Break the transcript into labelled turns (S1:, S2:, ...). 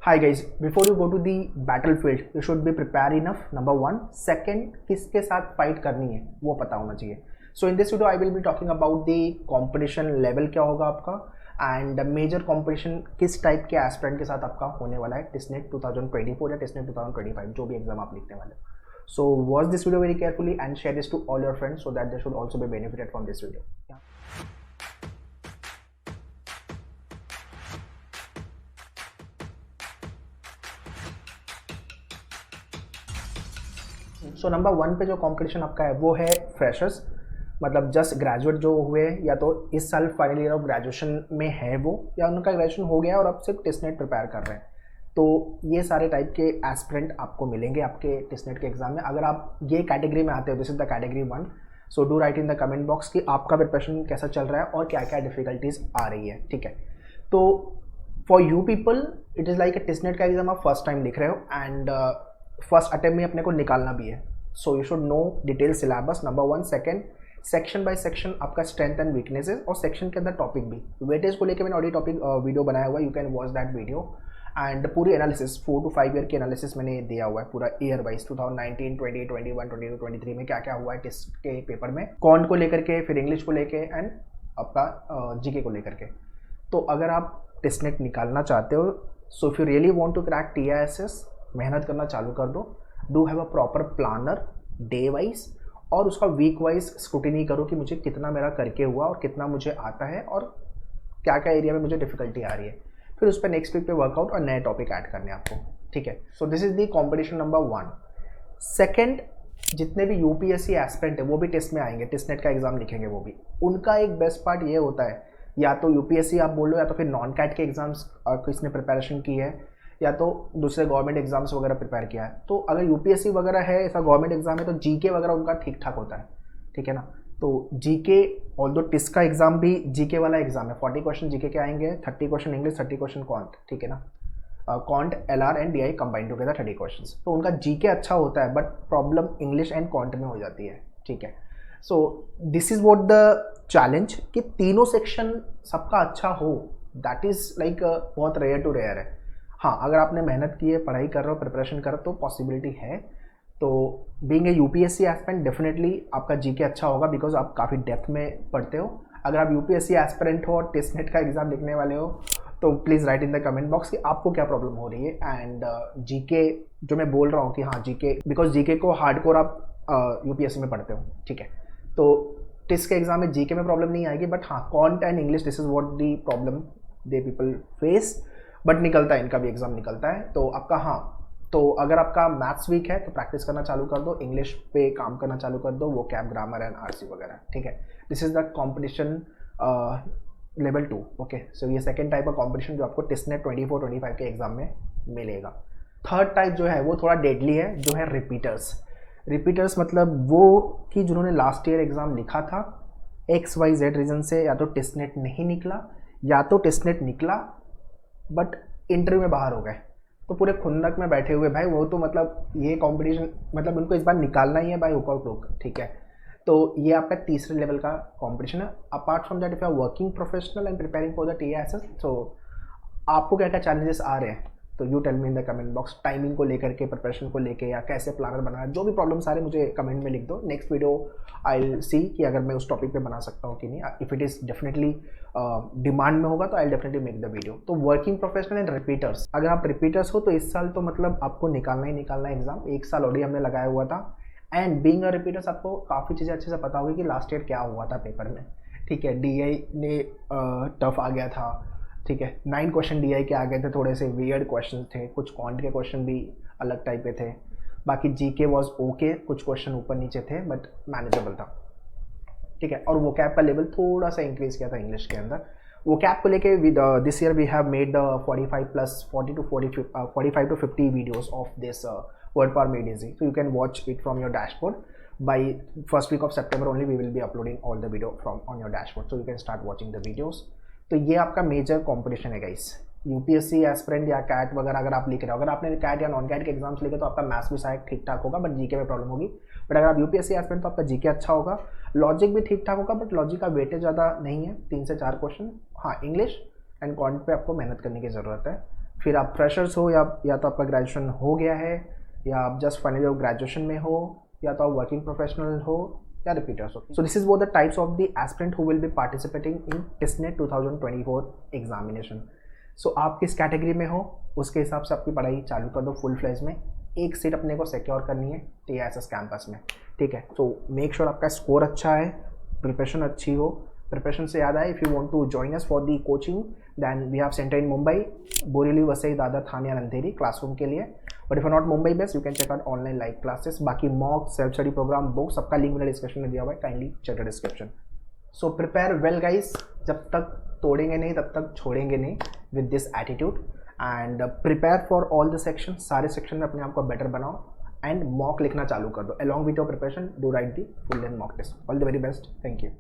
S1: Hi guys, before you go to the battlefield, you should be prepared enough. Number one, second, किसके साथ fight करनी है वो पता होना चाहिए. So in this video, I will be talking about the competition level क्या होगा आपका and major competition किस टाइप के एस्पिरेंट के साथ आपका होने वाला है टिस्नेट 2024 या टिस्नेट 2025 जो भी एग्जाम आप लिखने वाले हो. So watch this video very carefully and share this to all your friends so that they should also be benefited from this video. Yeah. So number one पे जो कंपटीशन आपका है वो है फ्रेशर्स, मतलब जस्ट ग्रेजुएट जो हुए या तो इस साल फाइनल ईयर ऑफ ग्रेजुएशन में है वो या उनका ग्रेजुएशन हो गया और अब सिर्फ टिस्नेट प्रिपेयर कर रहे हैं. तो ये सारे टाइप के एस्पिरेंट आपको मिलेंगे आपके टिस्नेट के एग्जाम में. अगर आप ये कैटेगरी में आते हो, this is the category one. So do right in the comment box कि आपका प्रिपरेशन कैसा चल रहा है और क्या क्या डिफिकल्टीज आ रही है. ठीक है, तो for you people it is like टिस्नेट का एग्जाम आप फर्स्ट टाइम लिख रहे हो एंड फर्स्ट अटेम्प्ट में अपने को निकालना भी है. So you should know detail syllabus number one. Second, section by section आपका स्ट्रेंथ एंड वीकनेसेस और सेक्शन के अंदर टॉपिक भी. वेटेज को लेकर मैंने ऑलरेडी टॉपिक वीडियो बनाया हुआ है, you can watch that video. And पूरी एनालिसिस 4 to 5 ईयर की एनालिसिस मैंने दिया हुआ है पूरा ईयर वाइज 2019, 20, 21, 22, 23 में क्या क्या हुआ है टेस्ट के पेपर में, कॉन्ट को लेकर के, फिर इंग्लिश को लेकर एंड आपका जीके को लेकर के. तो अगर आप टेस्टनेट निकालना चाहते हो, so if you really want to crack TISS, मेहनत करना चालू कर दो. Do have a proper planner day wise और उसका वीक वाइज स्क्रूटिनी करो कि मुझे कितना मेरा करके हुआ और कितना मुझे आता है और क्या क्या एरिया में मुझे डिफिकल्टी आ रही है. फिर उस पर नेक्स्ट वीक पे वर्कआउट और नए टॉपिक ऐड करने आपको. ठीक है, सो this is the competition number one. Second, जितने भी UPSC एस्पिरेंट है वो भी टेस्ट में आएंगे, टेस्टनेट का एग्जाम लिखेंगे वो भी. उनका एक बेस्ट पार्ट ये होता है, या तो UPSC आप बोल लो या तो फिर नॉन कैट के एग्जाम्स किसने प्रिपरेशन की है या तो दूसरे गवर्नमेंट एग्जाम्स वगैरह प्रिपेयर किया है. तो अगर UPSC वगैरह है, ऐसा गवर्नमेंट एग्जाम है, तो GK वगैरह उनका ठीक ठाक होता है. ठीक है ना. तो GK ऑल्दो टिस का एग्जाम भी GK वाला एग्जाम है. 40 क्वेश्चन GK के आएंगे, 30 क्वेश्चन इंग्लिश, 30 क्वेश्चन कॉन्ट. ठीक है ना. Can't, LR and DI combine together 30 question. तो उनका GK अच्छा होता है but problem English and can't में हो जाती है. ठीक है, सो this is what the challenge कि तीनों सेक्शन सबका अच्छा हो. दैट इज लाइक बहुत रेयर टू रेयर है. हाँ, अगर आपने मेहनत की है, पढ़ाई कर रहे हो, प्रिपरेशन कर रहे हो तो पॉसिबिलिटी है. तो being a UPSC aspirant definitely आपका GK अच्छा होगा बिकॉज आप काफ़ी डेप्थ में पढ़ते हो. अगर आप UPSC एस्पिरेंट हो और टेस्टनेट का एग्जाम लिखने वाले हो तो please write in the comment box कि आपको क्या प्रॉब्लम हो रही है. एंड GK जो मैं बोल रहा हूँ कि हाँ GK, बिकॉज GK को हार्डकोर आप UPSC में पढ़ते हो. ठीक है, तो टिस के एग्जाम में GK में प्रॉब्लम नहीं आएगी बट हाँ can't and English this is what the problem they people face. But निकलता है, इनका भी एग्जाम निकलता है. तो आपका हाँ, तो अगर आपका मैथ्स वीक है तो प्रैक्टिस करना चालू कर दो, इंग्लिश पे काम करना चालू कर दो, वो कैप, ग्रामर एंड RC वगैरह. ठीक है, this is the competition level 2. Okay, so ये सेकेंड टाइप का कॉम्पिटिशन जो आपको टिस्नेट 24-25 के एग्जाम में मिलेगा. थर्ड टाइप जो है वो थोड़ा डेडली है, जो है रिपीटर्स. रिपीटर्स मतलब वो कि जिन्होंने लास्ट ईयर एग्जाम लिखा था, XYZ रीजन से या तो टिस्नेट नहीं निकला या तो टिस्नेट निकला बट इंटरव्यू में बाहर हो गए, तो पूरे खुन्नक में बैठे हुए भाई. वो तो मतलब ये कंपटीशन मतलब उनको इस बार निकालना ही है भाई ऊपर लोग. ठीक है, तो ये आपका तीसरे लेवल का कंपटीशन है. Apart from that if you are working professional and preparing for the TISS, तो आपको क्या क्या चैलेंजेस आ रहे हैं तो you tell me in the comment box. Timing को लेकर के, प्रिपरेशन को लेकर या कैसे प्लानर बनाना, जो भी प्रॉब्लम्स आ रहे हैं मुझे कमेंट में लिख दो. Next video I will see कि अगर मैं उस टॉपिक पे बना सकता हूँ कि नहीं. If it is definitely demand में होगा तो I will definitely make the video. तो वर्किंग प्रोफेशनल एंड रिपीटर्स, अगर आप रिपीटर्स हो तो इस साल तो मतलब आपको निकालना ही निकालना है एग्जाम. एक साल ऑलरेडी हमने लगाया हुआ था एंड बीइंग अ रिपीटर्स आपको काफ़ी चीज़ें अच्छे से पता होगी कि लास्ट ईयर क्या हुआ था पेपर में. ठीक है, DI ने टफ आ गया था. ठीक है, 9 क्वेश्चन DI के आ गए थे, थोड़े से वियर्ड क्वेश्चन थे, कुछ कॉन्ट के क्वेश्चन भी अलग टाइप के थे. बाकी GK वॉज ओके, कुछ क्वेश्चन ऊपर नीचे थे बट मैनेजेबल था. ठीक है, और वो कैप का लेवल थोड़ा सा इंक्रीज किया था इंग्लिश के अंदर. वो कैप को लेके this year we have made 45 to 50 videos of this word power made easy. So you can watch it from your dashboard. By first week of September only we will be uploading all the video from on your dashboard, so you can start watching the videos. तो ये आपका major competition है guys. UPSC aspirant या CAT वगैरह अगर आप लिख रहे हो, अगर आपने कैट या नॉन कैट के एग्जाम्स लिखे तो आपका मैथ्स भी शायद ठीक ठाक होगा बट GK में प्रॉब्लम होगी. बट अगर आप UPSC एस्पिरेंट तो आपका GK अच्छा होगा, लॉजिक भी ठीक ठाक होगा बट लॉजिक का वेटेज ज़्यादा नहीं है, 3 से 4 क्वेश्चन. हाँ, इंग्लिश एंड कॉन्ट पे आपको मेहनत करने की ज़रूरत है. फिर आप फ्रेशर्स हो या तो आपका ग्रेजुएशन हो गया है, या आप जस्ट फाइनल ईयर ग्रेजुएशन में हो, या तो आप वर्किंग प्रोफेशनल हो, या रिपीटर्स हो. सो दिस इज वो the types of the aspirant who will be participating in TISSNET 2024 examination. So आप किस कैटेगरी में हो उसके हिसाब से आपकी पढ़ाई चालू कर दो फुल फ्लेज में. एक सीट अपने को सिक्योर करनी है TISS कैंपस में, ठीक है. तो मेक श्योर आपका स्कोर अच्छा है, प्रिपरेशन अच्छी हो. प्रिपरेशन से याद आए, if you want to join us for the coaching then we have centre in Mumbai, Borivali, Vasai, Dadar, Thane and Andheri classroom के लिए. But if not Mumbai based, you can check out online live classes. बाकी mock, self study program, books, सबका link मैंने description में दिया हुआ है, kindly check the description. So prepare well guys, जब तक तोड़ेंगे नहीं तब तक छोड़ेंगे नहीं with this attitude. And prepare for all the section, सारे सेक्शन में अपने आप को बेटर बनाओ. एंड मॉक लिखना चालू कर दो. Along with your preparation do write the full length mock test. All the very best. Thank you.